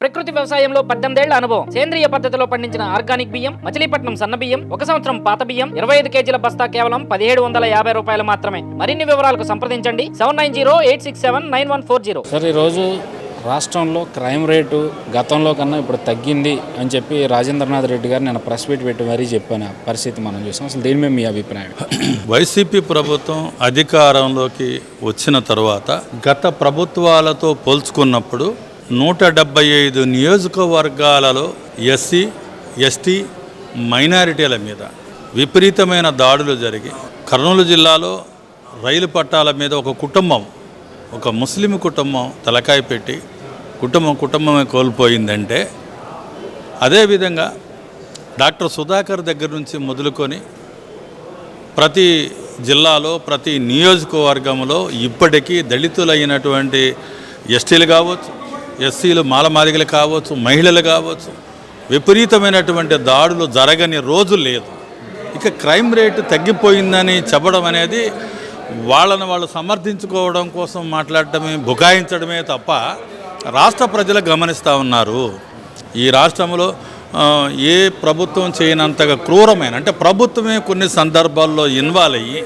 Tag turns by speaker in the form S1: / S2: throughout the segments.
S1: ప్రకృతి వ్యవసాయంలో 18 ఏళ్ల అనుభవం. సేంద్రియ పద్ధతిలో పండించిన ఆర్గానిక్ బియ్యం, మచిలీపట్నం సన్న బియ్యం, 1 సంవత్సరం పాత బియ్యం, 25 కేజీల బస్తా కేవలం 1750 రూపాయలు మాత్రమే. మరిన్ని వివరాలకు సంప్రదించండి 7908679140.
S2: సార్, ఈరోజు రాష్ట్రంలో క్రైమ్ రేటు గతంలో కన్నా ఇప్పుడు తగ్గింది అని చెప్పి రాజేంద్రనాథ్ రెడ్డి గారు నేను ప్రెస్ మీట్ పెట్టి మరీ చెప్పిన పరిస్థితి మనం చూసాం. అసలు దీని మీద మీ అభిప్రాయం?
S3: వైసీపీ ప్రభుత్వం అధికారంలోకి వచ్చిన తర్వాత గత ప్రభుత్వాలతో పోల్చుకున్నప్పుడు 175 నియోజకవర్గాలలో ఎస్సీ, ఎస్టీ, మైనారిటీల మీద విపరీతమైన దాడులు జరిగి కర్నూలు జిల్లాలో రైలు పట్టాల మీద ఒక ముస్లిం కుటుంబం తలకాయ పెట్టి కుటుంబమే కోల్పోయిందంటే, అదేవిధంగా డాక్టర్ సుధాకర్ దగ్గర నుంచి మొదలుకొని ప్రతి జిల్లాలో ప్రతి నియోజకవర్గంలో ఇప్పటికీ దళితులైనటువంటి ఎస్టీలు కావచ్చు, ఎస్సీలు మాలమాదిగలు కావచ్చు, మహిళలు కావచ్చు, విపరీతమైనటువంటి దాడులు జరగని రోజు లేదు. ఇక క్రైమ్ రేటు తగ్గిపోయిందని చెప్పడం అనేది వాళ్ళు సమర్థించుకోవడం కోసం మాట్లాడటమే, బుకాయించడమే తప్ప రాష్ట్ర ప్రజలు గమనిస్తూ ఉన్నారు. ఈ రాష్ట్రంలో ఏ ప్రభుత్వం చేయనంతగా క్రూరమైన, అంటే ప్రభుత్వమే కొన్ని సందర్భాల్లో ఇన్వాల్వ్ అయ్యి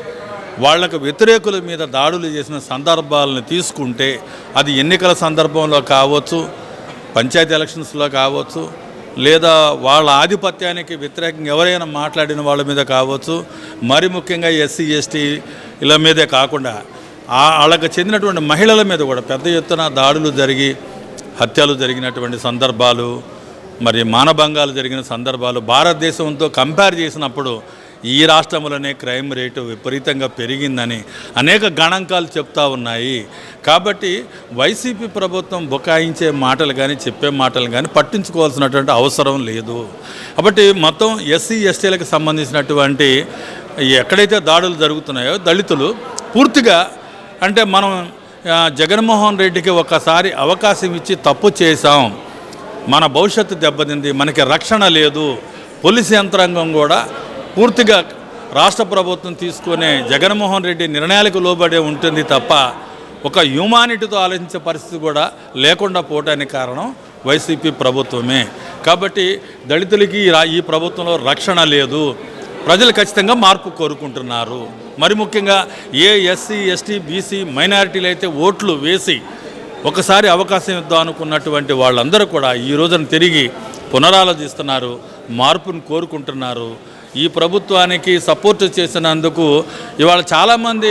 S3: వాళ్లకు వ్యతిరేకుల మీద దాడులు చేసిన సందర్భాలను తీసుకుంటే, అది ఎన్నికల సందర్భంలో కావచ్చు, పంచాయతీ ఎలక్షన్స్లో కావచ్చు, లేదా వాళ్ళ ఆధిపత్యానికి వ్యతిరేకంగా ఎవరైనా మాట్లాడిన వాళ్ళ మీద కావచ్చు, మరి ముఖ్యంగా ఎస్సీ, ఎస్టీ ఇలా మీదే కాకుండా వాళ్ళకు చెందినటువంటి మహిళల మీద కూడా పెద్ద ఎత్తున దాడులు జరిగి హత్యలు జరిగినటువంటి సందర్భాలు, మరి మానభంగాలు జరిగిన సందర్భాలు భారతదేశంతో కంపేర్ చేసినప్పుడు ఈ రాష్ట్రంలోనే క్రైమ్ రేటు విపరీతంగా పెరిగిందని అనేక గణాంకాలు చెప్తా ఉన్నాయి. కాబట్టి వైసీపీ ప్రభుత్వం బుకాయించే మాటలు కానీ చెప్పే మాటలు కానీ పట్టించుకోవాల్సినటువంటి అవసరం లేదు. కాబట్టి మొత్తం ఎస్సీ, ఎస్టీలకు సంబంధించినటువంటి ఎక్కడైతే దాడులు జరుగుతున్నాయో దళితులు పూర్తిగా, అంటే మనం జగన్మోహన్ రెడ్డికి ఒకసారి అవకాశం ఇచ్చి తప్పు చేశాం, మన భవిష్యత్తు దెబ్బతింది, మనకి రక్షణ లేదు, పోలీసు యంత్రాంగం కూడా పూర్తిగా రాష్ట్ర ప్రభుత్వం తీసుకునే జగన్మోహన్ రెడ్డి నిర్ణయాలకు లోబడే ఉంటుంది తప్ప ఒక హ్యూమానిటీతో ఆలోచించే పరిస్థితి కూడా లేకుండా పోవడానికి కారణం వైసీపీ ప్రభుత్వమే. కాబట్టి దళితులకి ఈ ప్రభుత్వంలో రక్షణ లేదు. ప్రజలు ఖచ్చితంగా మార్పు కోరుకుంటున్నారు. మరి ముఖ్యంగా ఏ ఎస్సీ, ఎస్టీ, బీసీ, మైనారిటీలు అయితే ఓట్లు వేసి ఒకసారి అవకాశం ఇద్దాం అనుకున్నటువంటి వాళ్ళందరూ కూడా ఈ రోజున తిరిగి పునరాలోచిస్తున్నారు, మార్పును కోరుకుంటున్నారు. ఈ ప్రభుత్వానికి సపోర్ట్ చేసినందుకు ఇవాళ చాలామంది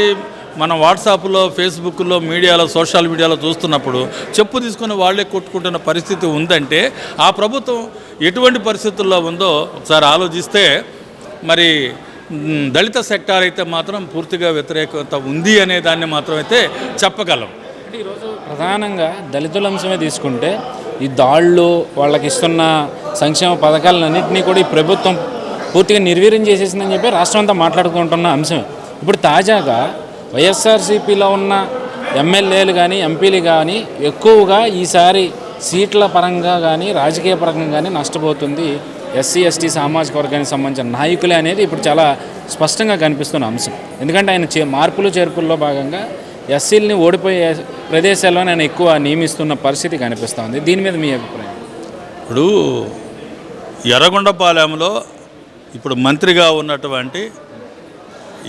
S3: మనం వాట్సాప్లో, ఫేస్బుక్లో, మీడియాలో, సోషల్ మీడియాలో చూస్తున్నప్పుడు చెప్పు తీసుకుని వాళ్ళే కొట్టుకుంటున్న పరిస్థితి ఉందంటే ఆ ప్రభుత్వం ఎటువంటి పరిస్థితుల్లో ఉందో ఒకసారి ఆలోచిస్తే మరి దళిత సెక్టార్ అయితే మాత్రం పూర్తిగా వ్యతిరేకత ఉంది అనే దాన్ని మాత్రం అయితే చెప్పగలం.
S2: ఈరోజు ప్రధానంగా దళితుల అంశమే తీసుకుంటే ఈ దాళ్ళు, వాళ్ళకి ఇస్తున్న సంక్షేమ పథకాలన్నింటినీ కూడా ఈ ప్రభుత్వం పూర్తిగా నిర్వీర్యం చేసేసిందని చెప్పి రాష్ట్రం అంతా మాట్లాడుకుంటున్న అంశమే. ఇప్పుడు తాజాగా వైఎస్ఆర్సీపీలో ఉన్న ఎమ్మెల్యేలు కానీ, ఎంపీలు కానీ ఎక్కువగా ఈసారి సీట్ల పరంగా కానీ, రాజకీయ పరంగా కానీ నష్టపోతుంది ఎస్సీ, ఎస్టీ సామాజిక వర్గానికి సంబంధించిన నాయకులే అనేది ఇప్పుడు చాలా స్పష్టంగా కనిపిస్తున్న అంశం. ఎందుకంటే ఆయన మార్పులు చేర్పుల్లో భాగంగా ఎస్సీలని ఓడిపోయే ప్రదేశాల్లోనే ఆయన ఎక్కువ నియమిస్తున్న పరిస్థితి కనిపిస్తుంది. దీని మీద మీ అభిప్రాయం?
S3: ఇప్పుడు ఎర్రగొండపాలెంలో ఇప్పుడు మంత్రిగా ఉన్నటువంటి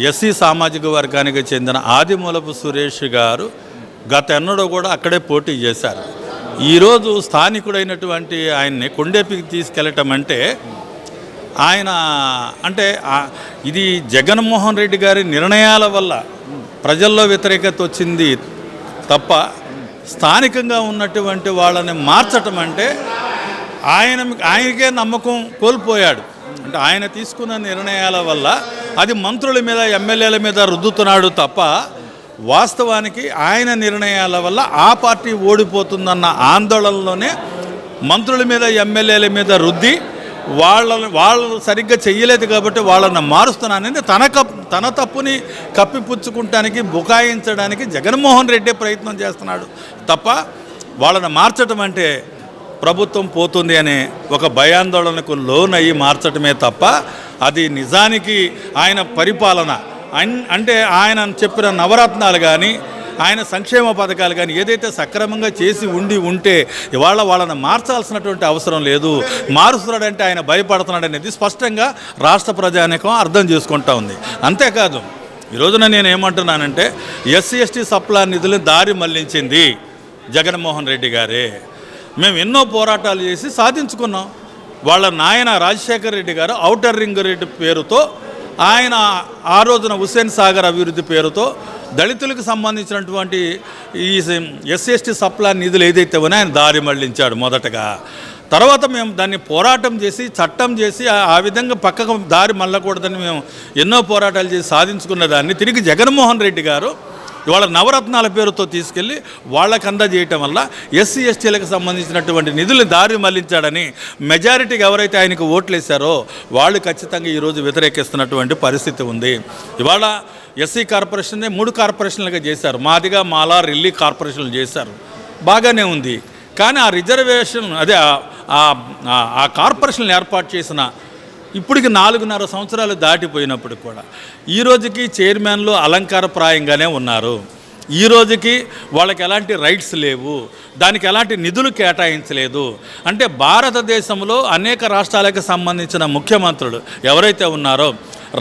S3: ఎస్సీ సామాజిక వర్గానికి చెందిన ఆదిమూలపు సురేష్ గారు గత ఎన్నడూ కూడా అక్కడే పోటీ చేశారు. ఈరోజు స్థానికుడైనటువంటి ఆయన్ని కొండేపికి తీసుకెళ్ళటం అంటే ఆయన అంటే ఇది జగన్మోహన్ రెడ్డి గారి నిర్ణయాల వల్ల ప్రజల్లో వ్యతిరేకత వచ్చింది తప్ప స్థానికంగా ఉన్నటువంటి వాళ్ళని మార్చటం అంటే ఆయనకే నమ్మకం కోల్పోయాడు. అంటే ఆయన తీసుకున్న నిర్ణయాల వల్ల అది మంత్రుల మీద, ఎమ్మెల్యేల మీద రుద్దుతున్నాడు తప్ప వాస్తవానికి ఆయన నిర్ణయాల వల్ల ఆ పార్టీ ఓడిపోతుందన్న ఆందోళనలోనే మంత్రుల మీద, ఎమ్మెల్యేల మీద రుద్ది వాళ్ళు సరిగ్గా చెయ్యలేదు కాబట్టి వాళ్ళని మారుస్తున్నానని తన తప్పుని కప్పిపుచ్చుకుంటానికి, బుకాయించడానికి జగన్మోహన్ రెడ్డి ప్రయత్నం చేస్తున్నాడు తప్ప వాళ్ళని మార్చడం అంటే ప్రభుత్వం పోతుంది అనే ఒక భయాందోళనకు లోనయ్యి మార్చడమే తప్ప అది నిజానికి ఆయన పరిపాలన అంటే ఆయన చెప్పిన నవరత్నాలు కానీ, ఆయన సంక్షేమ పథకాలు కానీ ఏదైతే సక్రమంగా చేసి ఉంటే ఇవాళ వాళ్ళని మార్చాల్సినటువంటి అవసరం లేదు. మారుస్తున్నాడంటే ఆయన భయపడుతున్నాడు అనేది స్పష్టంగా రాష్ట్ర ప్రజానీకం అర్థం చేసుకుంటా ఉంది. అంతేకాదు ఈ రోజున నేను ఏమంటున్నానంటే ఎస్సీ ఎస్టీ సప్లా నిధులను దారి మళ్లించింది జగన్మోహన్ రెడ్డి గారే. మేము ఎన్నో పోరాటాలు చేసి సాధించుకున్నాం. వాళ్ళ నాయన రాజశేఖర రెడ్డి గారు ఔటర్ రింగ్ రోడ్డు పేరుతో, ఆయన ఆ రోజున హుస్సేన్ సాగర్ అభివృద్ధి పేరుతో దళితులకు సంబంధించినటువంటి ఈ ఎస్సీ ఎస్టీ సప్లా నిధులు ఏదైతే ఉన్నాయో ఆయన దారి మళ్లించాడు మొదటగా. తర్వాత మేము దాన్ని పోరాటం చేసి చట్టం చేసి ఆ విధంగా పక్కకు దారి మళ్ళకూడదని మేము ఎన్నో పోరాటాలు చేసి సాధించుకున్న దాన్ని తిరిగి జగన్మోహన్ రెడ్డి గారు ఇవాళ నవరత్నాల పేరుతో తీసుకెళ్ళి వాళ్ళకి అందజేయటం వల్ల ఎస్సీ ఎస్టీలకు సంబంధించినటువంటి నిధులు దారి మళ్లించాడని మెజారిటీకి ఎవరైతే ఆయనకు ఓట్లు వేశారో వాళ్ళు ఖచ్చితంగా ఈరోజు వ్యతిరేకిస్తున్నటువంటి పరిస్థితి ఉంది. ఇవాళ ఎస్సీ కార్పొరేషన్ని 3 కార్పొరేషన్లుగా చేశారు. మాదిగా, మాలా, రెల్లి కార్పొరేషన్లు చేశారు. బాగానే ఉంది. కానీ ఆ రిజర్వేషన్ అదే ఆ కార్పొరేషన్లు ఏర్పాటు చేసిన ఇప్పటికి 4.5 సంవత్సరాలు దాటిపోయినప్పుడు కూడా ఈ రోజుకి చైర్మన్లు అలంకారప్రాయంగానే ఉన్నారు. ఈ రోజుకి వాళ్ళకి ఎలాంటి రైట్స్ లేవు, దానికి ఎలాంటి నిధులు కేటాయించలేదు. అంటే భారతదేశంలో అనేక రాష్ట్రాలకు సంబంధించిన ముఖ్యమంత్రులు ఎవరైతే ఉన్నారో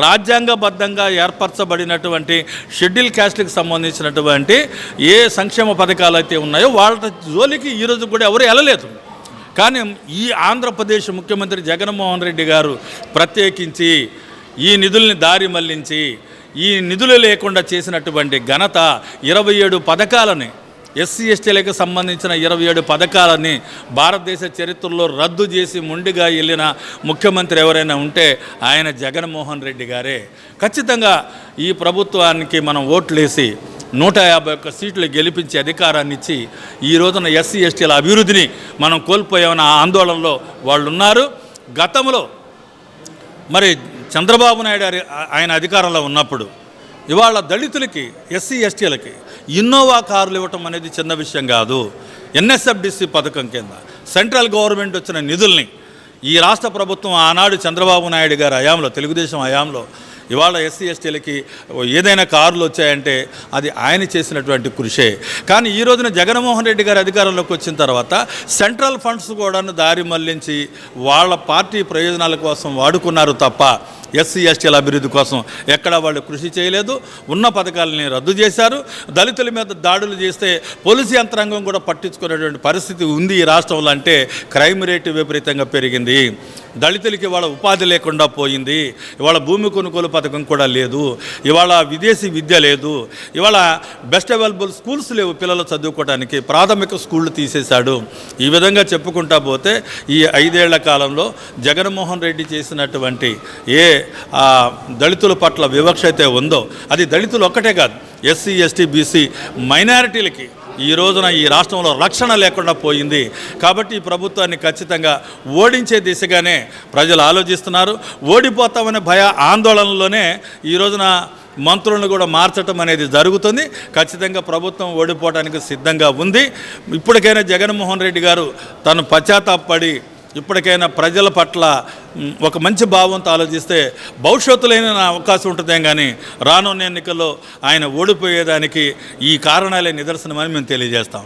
S3: రాజ్యాంగబద్ధంగా ఏర్పరచబడినటువంటి షెడ్యూల్ క్యాస్ట్కి సంబంధించినటువంటి ఏ సంక్షేమ పథకాలు అయితే ఉన్నాయో వాళ్ళ జోలికి ఈరోజు కూడా ఎవరు వెళ్ళలేదు. కానీ ఈ ఆంధ్రప్రదేశ్ ముఖ్యమంత్రి జగన్మోహన్ రెడ్డి గారు ప్రత్యేకించి ఈ నిధుల్ని దారి మళ్లించి ఈ నిధులు లేకుండా చేసినటువంటి ఘనత 27 పథకాలని ఎస్సీ ఎస్టీలకు సంబంధించిన 27 పథకాలని భారతదేశ చరిత్రలో రద్దు చేసి మొండిగా వెళ్ళిన ముఖ్యమంత్రి ఎవరైనా ఉంటే ఆయన జగన్మోహన్ రెడ్డి గారే. ఖచ్చితంగా ఈ ప్రభుత్వానికి మనం ఓట్లేసి 151 సీట్లు గెలిపించి అధికారాన్ని ఇచ్చి ఈ రోజున ఎస్సీ ఎస్టీల అభివృద్ధిని మనం కోల్పోయామన్న ఆందోళనలో వాళ్ళు ఉన్నారు. గతంలో మరి చంద్రబాబు నాయుడు ఆయన అధికారంలో ఉన్నప్పుడు ఇవాళ దళితులకి ఎస్సీ ఎస్టీలకి ఇన్నోవా కార్లు ఇవ్వటం అనేది చిన్న విషయం కాదు. ఎన్ఎస్ఎఫ్డిసి పథకం కింద సెంట్రల్ గవర్నమెంట్ వచ్చిన నిధుల్ని ఈ రాష్ట్ర ప్రభుత్వం ఆనాడు చంద్రబాబు నాయుడు గారి హయాంలో, తెలుగుదేశం హయాంలో ఇవాళ ఎస్సీ ఎస్టీలకి ఏదైనా కార్లు వచ్చాయంటే అది ఆయన చేసినటువంటి కృషే. కానీ ఈ రోజున జగన్మోహన్ రెడ్డి గారి అధికారంలోకి వచ్చిన తర్వాత సెంట్రల్ ఫండ్స్ కూడా దారి మళ్లించి వాళ్ళ పార్టీ ప్రయోజనాల కోసం వాడుకున్నారు తప్ప ఎస్సీ ఎస్టీల అభివృద్ధి కోసం ఎక్కడ వాళ్ళు కృషి చేయలేదు. ఉన్న పథకాలని రద్దు చేశారు. దళితుల మీద దాడులు చేస్తే పోలీసు యంత్రాంగం కూడా పట్టించుకునేటువంటి పరిస్థితి ఉంది ఈ రాష్ట్రంలో. అంటే క్రైమ్ రేటు విపరీతంగా పెరిగింది. దళితులకి ఇవాళ ఉపాధి లేకుండా పోయింది. ఇవాళ భూమి కొనుగోలు పథకం కూడా లేదు. ఇవాళ విదేశీ విద్య లేదు. ఇవాళ బెస్ట్ అవైలబుల్ స్కూల్స్ లేవు పిల్లలు చదువుకోవడానికి. ప్రాథమిక స్కూళ్ళు తీసేశాడు. ఈ విధంగా చెప్పుకుంటా పోతే ఈ 5 ఏళ్ల కాలంలో జగన్మోహన్ రెడ్డి చేసినటువంటి ఏ దళితుల పట్ల వివక్ష అయితే ఉందో అది దళితులు ఒక్కటే కాదు, ఎస్సీ ఎస్టీ బీసీ మైనారిటీలకి ఈ రోజున ఈ రాష్ట్రంలో రక్షణ లేకుండా పోయింది. కాబట్టి ఈ ప్రభుత్వాన్ని ఖచ్చితంగా ఓడించే దిశగానే ప్రజలు ఆలోచిస్తున్నారు. ఓడిపోతామనే భయ ఆందోళనలోనే ఈ రోజున మంత్రులను కూడా మార్చడం అనేది జరుగుతుంది. ఖచ్చితంగా ప్రభుత్వం ఓడిపోవడానికి సిద్ధంగా ఉంది. ఇప్పటికైనా జగన్మోహన్ రెడ్డి గారు తను పశ్చాత్తాపడి ఇప్పటికైనా ప్రజల పట్ల ఒక మంచి భావంతో ఆలోచిస్తే భవిష్యత్తులైన అవకాశం ఉంటుందేం కానీ రానున్న ఎన్నికల్లో ఆయన ఓడిపోయేదానికి ఈ కారణాలే నిదర్శనమని మేము తెలియజేస్తాం.